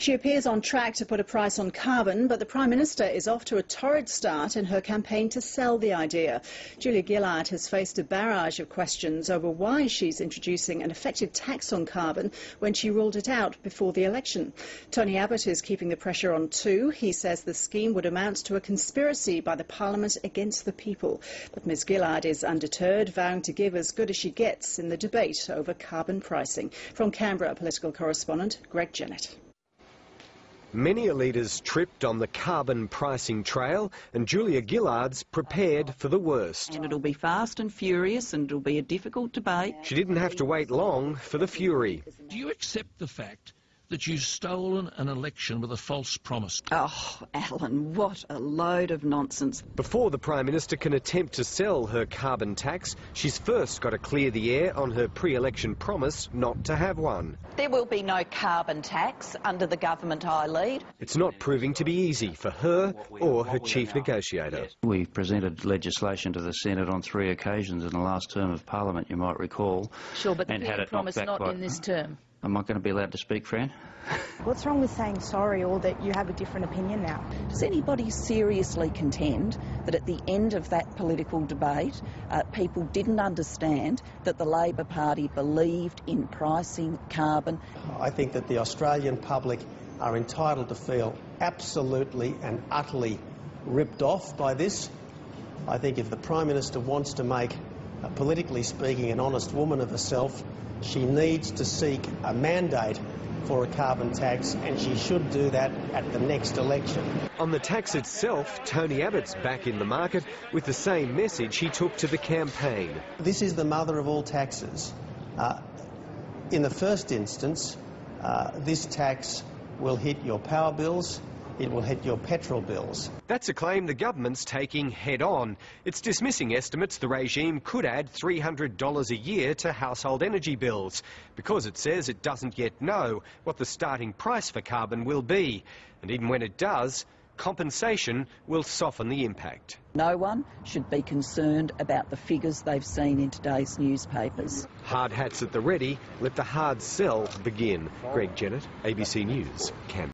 She appears on track to put a price on carbon, but the Prime Minister is off to a torrid start in her campaign to sell the idea. Julia Gillard has faced a barrage of questions over why she's introducing an effective tax on carbon when she ruled it out before the election. Tony Abbott is keeping the pressure on too. He says the scheme would amount to a conspiracy by the Parliament against the people. But Ms Gillard is undeterred, vowing to give as good as she gets in the debate over carbon pricing. From Canberra, political correspondent Greg Jennett. Many leaders tripped on the carbon pricing trail, and Julia Gillard's prepared for the worst. And it'll be fast and furious, and it'll be a difficult debate. She didn't have to wait long for the fury. Do you accept the fact that you've stolen an election with a false promise? Oh, Alan, what a load of nonsense. Before the Prime Minister can attempt to sell her carbon tax, she's first got to clear the air on her pre-election promise not to have one. There will be no carbon tax under the government I lead. It's not proving to be easy for her or her chief negotiator. We presented legislation to the Senate on 3 occasions in the last term of Parliament, you might recall. Sure, but the promise not in this term. Am I going to be allowed to speak, Fran? What's wrong with saying sorry or that you have a different opinion now? Does anybody seriously contend that at the end of that political debate, people didn't understand that the Labor Party believed in pricing carbon? I think that the Australian public are entitled to feel absolutely and utterly ripped off by this. I think if the Prime Minister wants to make, politically speaking, an honest woman of herself, she needs to seek a mandate for a carbon tax, and she should do that at the next election. On the tax itself, Tony Abbott's back in the market with the same message he took to the campaign. This is the mother of all taxes. In the first instance, this tax will hit your power bills, it will hit your petrol bills. That's a claim the government's taking head-on. It's dismissing estimates the regime could add $300 a year to household energy bills, because it says it doesn't yet know what the starting price for carbon will be. And even when it does, compensation will soften the impact. No one should be concerned about the figures they've seen in today's newspapers. Hard hats at the ready, let the hard sell begin. Greg Jennett, ABC News, Canberra.